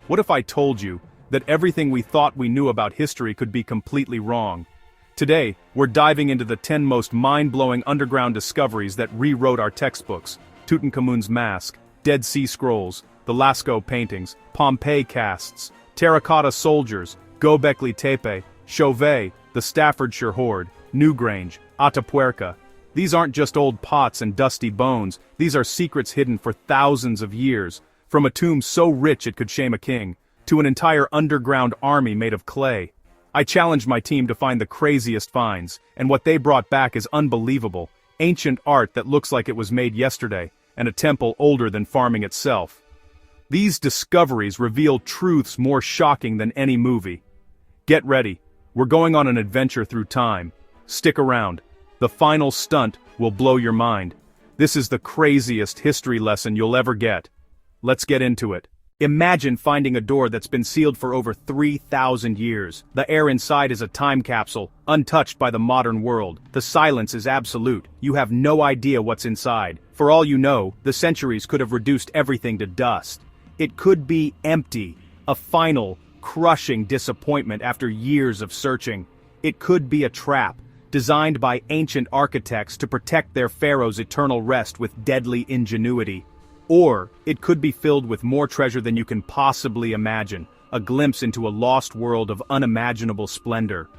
What if I told you that everything we thought we knew about history could be completely wrong? Today, we're diving into the 10 most mind-blowing underground discoveries that rewrote our textbooks: Tutankhamun's mask, Dead Sea Scrolls, the Lascaux paintings, Pompeii casts, terracotta soldiers, Göbekli Tepe, Chauvet, the Staffordshire Hoard, Newgrange, Atapuerca. These aren't just old pots and dusty bones, these are secrets hidden for thousands of years, from a tomb so rich it could shame a king, to an entire underground army made of clay. I challenged my team to find the craziest finds, and what they brought back is unbelievable: ancient art that looks like it was made yesterday, and a temple older than farming itself. These discoveries reveal truths more shocking than any movie. Get ready, we're going on an adventure through time. Stick around. The final stunt will blow your mind. This is the craziest history lesson you'll ever get. Let's get into it. Imagine finding a door that's been sealed for over 3,000 years. The air inside is a time capsule, untouched by the modern world. The silence is absolute. You have no idea what's inside. For all you know, the centuries could have reduced everything to dust. It could be empty, a final, crushing disappointment after years of searching. It could be a trap, designed by ancient architects to protect their pharaoh's eternal rest with deadly ingenuity. Or, it could be filled with more treasure than you can possibly imagine, a glimpse into a lost world of unimaginable splendor.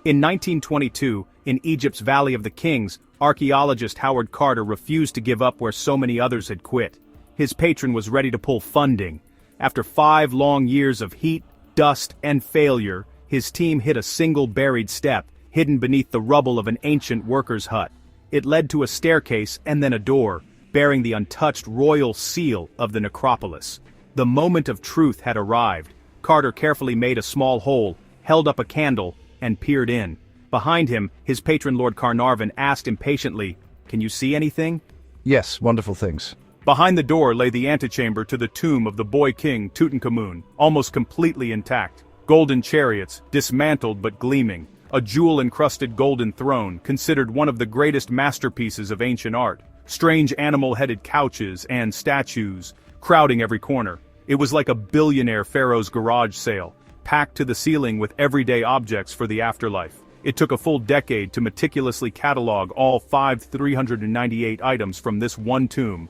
In 1922, in Egypt's Valley of the Kings, archaeologist Howard Carter refused to give up where so many others had quit. His patron was ready to pull funding. After 5 long years of heat, dust, and failure, his team hit a single buried step, hidden beneath the rubble of an ancient worker's hut. It led to a staircase and then a door, bearing the untouched royal seal of the necropolis. The moment of truth had arrived. Carter carefully made a small hole, held up a candle, and peered in. Behind him, his patron Lord Carnarvon asked impatiently, "Can you see anything?" Yes, wonderful things. Behind the door lay the antechamber to the tomb of the boy king Tutankhamun, almost completely intact. Golden chariots, dismantled but gleaming. A jewel-encrusted golden throne, considered one of the greatest masterpieces of ancient art. Strange animal-headed couches and statues, crowding every corner. It was like a billionaire pharaoh's garage sale, packed to the ceiling with everyday objects for the afterlife. It took a full decade to meticulously catalog all 398 items from this one tomb.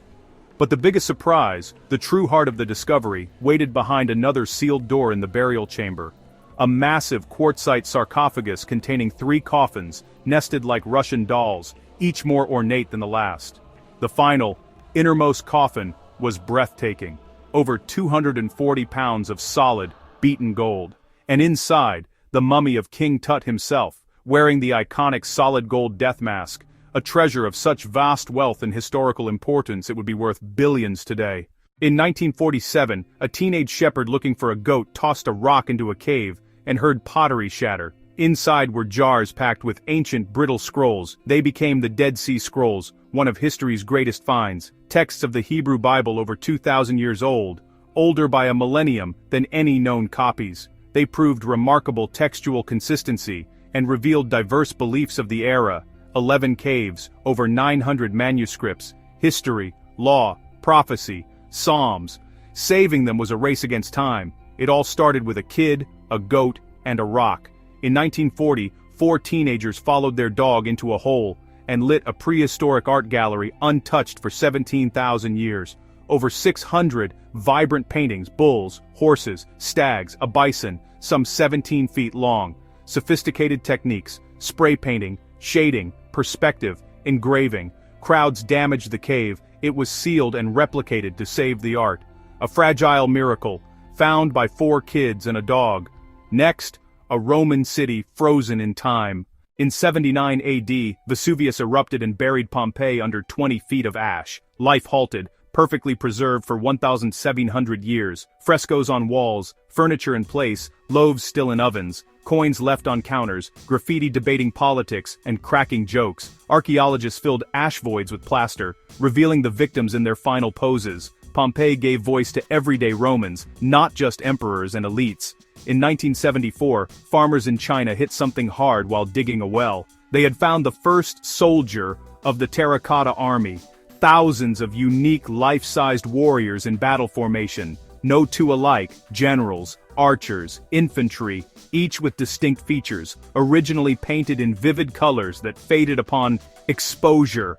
But the biggest surprise, the true heart of the discovery, waited behind another sealed door in the burial chamber. A massive quartzite sarcophagus containing 3 coffins, nested like Russian dolls, each more ornate than the last. The final, innermost coffin was breathtaking. Over 240 pounds of solid, beaten gold. And inside, the mummy of King Tut himself, wearing the iconic solid gold death mask, a treasure of such vast wealth and historical importance it would be worth billions today. In 1947, a teenage shepherd looking for a goat tossed a rock into a cave and heard pottery shatter. Inside were jars packed with ancient brittle scrolls. They became the Dead Sea Scrolls, one of history's greatest finds. Texts of the Hebrew Bible over 2,000 years old, older by a millennium than any known copies. They proved remarkable textual consistency and revealed diverse beliefs of the era. 11 caves, over 900 manuscripts, history, law, prophecy, psalms. Saving them was a race against time. It all started with a kid, a goat, and a rock. In 1940, 4 teenagers followed their dog into a hole and lit a prehistoric art gallery untouched for 17,000 years. Over 600 vibrant paintings, bulls, horses, stags, a bison, some 17 feet long. Sophisticated techniques, spray painting, shading, perspective, engraving. Crowds damaged the cave. It was sealed and replicated to save the art. A fragile miracle, found by 4 kids and a dog. Next, a Roman city frozen in time. In 79 AD, Vesuvius erupted and buried Pompeii under 20 feet of ash. Life halted, perfectly preserved for 1,700 years. Frescoes on walls, furniture in place, loaves still in ovens, coins left on counters, graffiti debating politics and cracking jokes. Archaeologists filled ash voids with plaster, revealing the victims in their final poses. Pompeii gave voice to everyday Romans, not just emperors and elites. In 1974, farmers in China hit something hard while digging a well. They had found the first soldier of the terracotta army. Thousands of unique life-sized warriors in battle formation. no two alike, generals, archers, infantry, each with distinct features, originally painted in vivid colors that faded upon exposure.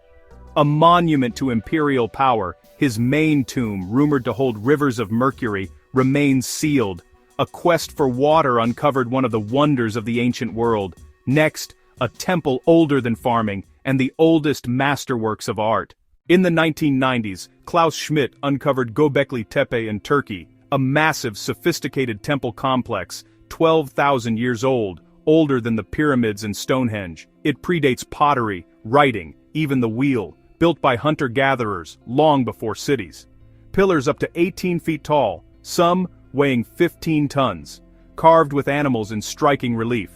A monument to imperial power, his main tomb, rumored to hold rivers of mercury, remains sealed. A quest for water uncovered one of the wonders of the ancient world. Next, a temple older than farming, and the oldest masterworks of art. In the 1990s, Klaus Schmidt uncovered Göbekli Tepe in Turkey, a massive, sophisticated temple complex, 12,000 years old, older than the pyramids and Stonehenge. It predates pottery, writing, even the wheel, built by hunter-gatherers long before cities. Pillars up to 18 feet tall, some weighing 15 tons, carved with animals in striking relief.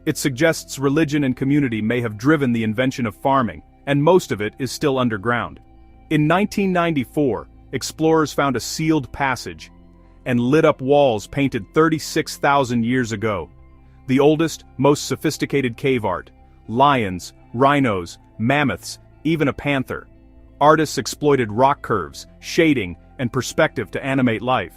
It suggests religion and community may have driven the invention of farming, and most of it is still underground. In 1994, explorers found a sealed passage and lit-up walls painted 36,000 years ago. The oldest, most sophisticated cave art. Lions, rhinos, mammoths, even a panther. Artists exploited rock curves, shading, and perspective to animate life.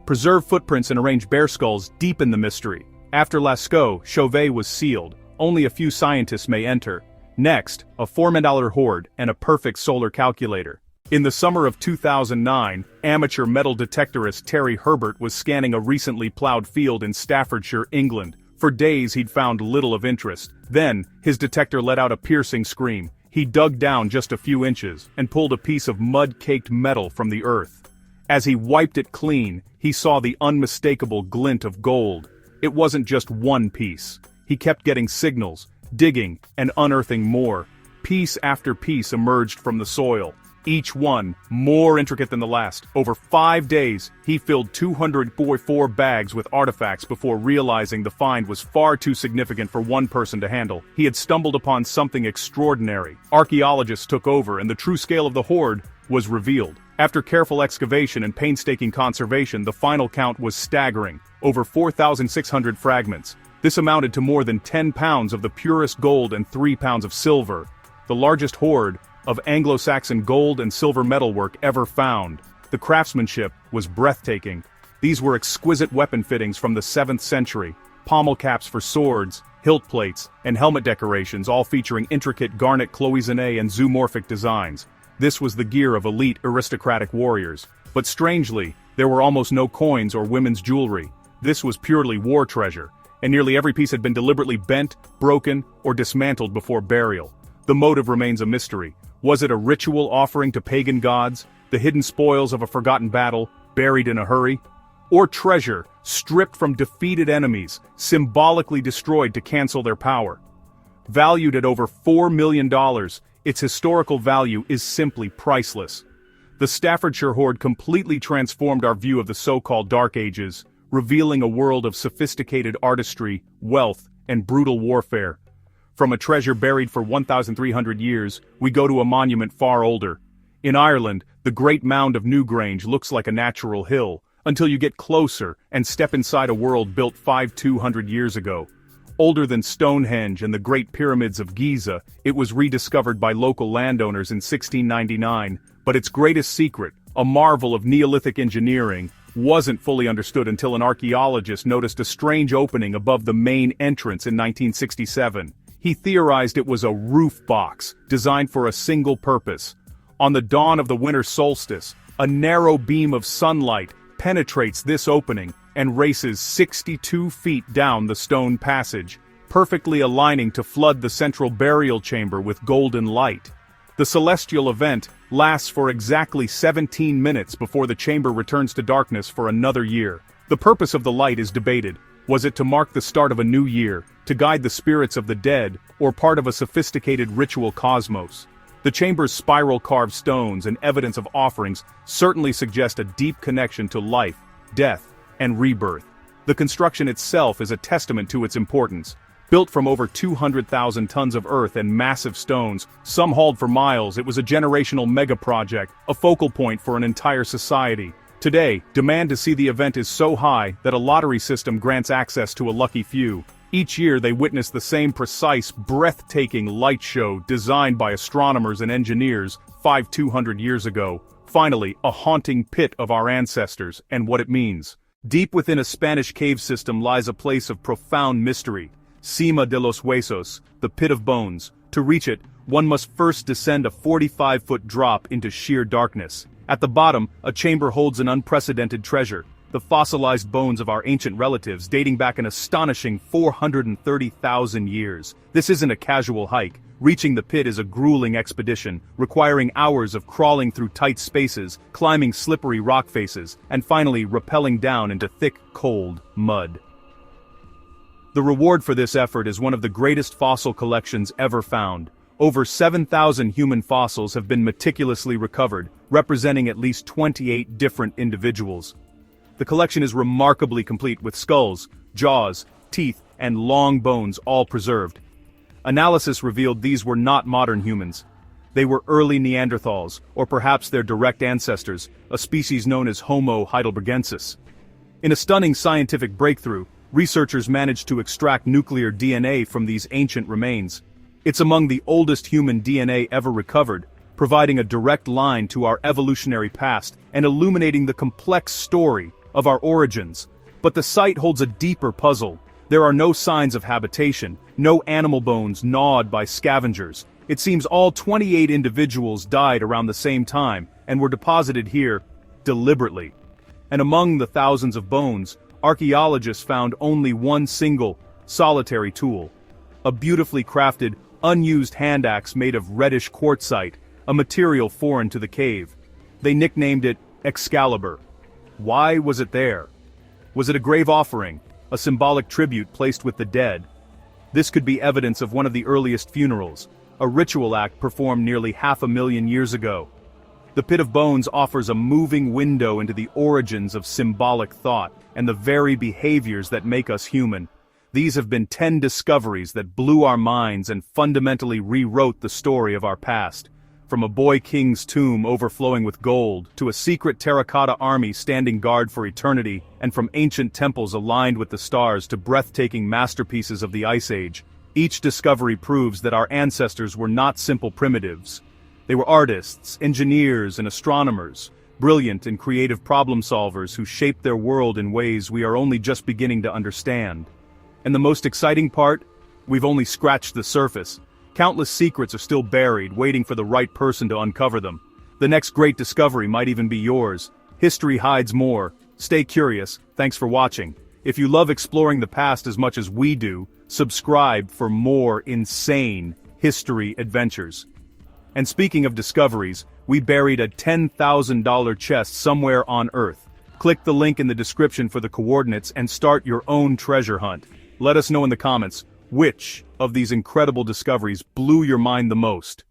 Preserved footprints and arranged bear skulls deepen the mystery. After Lascaux, Chauvet was sealed. Only a few scientists may enter. Next, a $4 hoard and a perfect solar calculator. In the summer of 2009, amateur metal detectorist Terry Herbert was scanning a recently plowed field in Staffordshire, England. For days he'd found little of interest. Then, his detector let out a piercing scream. He dug down just a few inches and pulled a piece of mud-caked metal from the earth. As he wiped it clean, he saw the unmistakable glint of gold. It wasn't just one piece. He kept getting signals, digging and unearthing more. Piece after piece emerged from the soil, each one more intricate than the last. Over 5 days, he filled 244 bags with artifacts before realizing the find was far too significant for one person to handle. He had stumbled upon something extraordinary. Archaeologists took over and the true scale of the hoard was revealed. After careful excavation and painstaking conservation, the final count was staggering. Over 4,600 fragments. This amounted to more than 10 pounds of the purest gold and 3 pounds of silver. The largest hoard of Anglo-Saxon gold and silver metalwork ever found. The craftsmanship was breathtaking. These were exquisite weapon fittings from the 7th century, pommel caps for swords, hilt plates, and helmet decorations, all featuring intricate garnet cloisonné and zoomorphic designs. This was the gear of elite aristocratic warriors. But strangely, there were almost no coins or women's jewelry. This was purely war treasure, and nearly every piece had been deliberately bent, broken, or dismantled before burial. The motive remains a mystery. Was it a ritual offering to pagan gods, the hidden spoils of a forgotten battle, buried in a hurry? Or treasure, stripped from defeated enemies, symbolically destroyed to cancel their power? Valued at over $4 million, its historical value is simply priceless. The Staffordshire hoard completely transformed our view of the so-called Dark Ages, revealing a world of sophisticated artistry, wealth, and brutal warfare. From a treasure buried for 1,300 years, we go to a monument far older. In Ireland, the Great Mound of Newgrange looks like a natural hill, until you get closer and step inside a world built 5,200 years ago. Older than Stonehenge and the Great Pyramids of Giza, it was rediscovered by local landowners in 1699, but its greatest secret, a marvel of Neolithic engineering, wasn't fully understood until an archaeologist noticed a strange opening above the main entrance in 1967. He theorized it was a roof box, designed for a single purpose. On the dawn of the winter solstice, a narrow beam of sunlight penetrates this opening and races 62 feet down the stone passage, perfectly aligning to flood the central burial chamber with golden light. The celestial event lasts for exactly 17 minutes before the chamber returns to darkness for another year. The purpose of the light is debated. Was it to mark the start of a new year, to guide the spirits of the dead, or part of a sophisticated ritual cosmos? The chamber's spiral-carved stones and evidence of offerings certainly suggest a deep connection to life, death, and rebirth. The construction itself is a testament to its importance. Built from over 200,000 tons of earth and massive stones, some hauled for miles, it was a generational mega-project, a focal point for an entire society. Today, demand to see the event is so high that a lottery system grants access to a lucky few. Each year they witness the same precise, breathtaking light show designed by astronomers and engineers 5,200 years ago. Finally, a haunting pit of our ancestors and what it means. Deep within a Spanish cave system lies a place of profound mystery, Cima de los Huesos, the Pit of Bones. To reach it, one must first descend a 45-foot drop into sheer darkness. At the bottom, a chamber holds an unprecedented treasure, the fossilized bones of our ancient relatives dating back an astonishing 430,000 years. This isn't a casual hike. Reaching the pit is a grueling expedition, requiring hours of crawling through tight spaces, climbing slippery rock faces, and finally rappelling down into thick, cold mud. The reward for this effort is one of the greatest fossil collections ever found. Over 7,000 human fossils have been meticulously recovered, representing at least 28 different individuals. The collection is remarkably complete with skulls, jaws, teeth, and long bones all preserved. Analysis revealed these were not modern humans. They were early Neanderthals, or perhaps their direct ancestors, a species known as Homo heidelbergensis. In a stunning scientific breakthrough, researchers managed to extract nuclear DNA from these ancient remains. It's among the oldest human DNA ever recovered, providing a direct line to our evolutionary past and illuminating the complex story of our origins. But the site holds a deeper puzzle. There are no signs of habitation, no animal bones gnawed by scavengers. It seems all 28 individuals died around the same time and were deposited here deliberately. And among the thousands of bones, archaeologists found only one single, solitary tool. A beautifully crafted, unused hand axe made of reddish quartzite, a material foreign to the cave. They nicknamed it Excalibur. Why was it there? Was it a grave offering, a symbolic tribute placed with the dead? This could be evidence of one of the earliest funerals, a ritual act performed nearly 500,000 years ago. The Pit of Bones offers a moving window into the origins of symbolic thought and the very behaviors that make us human. These have been 10 discoveries that blew our minds and fundamentally rewrote the story of our past. From a boy king's tomb overflowing with gold, to a secret terracotta army standing guard for eternity, and from ancient temples aligned with the stars to breathtaking masterpieces of the Ice Age, each discovery proves that our ancestors were not simple primitives. They were artists, engineers, and astronomers, brilliant and creative problem solvers who shaped their world in ways we are only just beginning to understand. And the most exciting part? We've only scratched the surface. Countless secrets are still buried, waiting for the right person to uncover them. The next great discovery might even be yours. History hides more. Stay curious. Thanks for watching. If you love exploring the past as much as we do, subscribe for more insane history adventures. And speaking of discoveries, we buried a $10,000 chest somewhere on Earth. Click the link in the description for the coordinates and start your own treasure hunt. Let us know in the comments, which of these incredible discoveries blew your mind the most?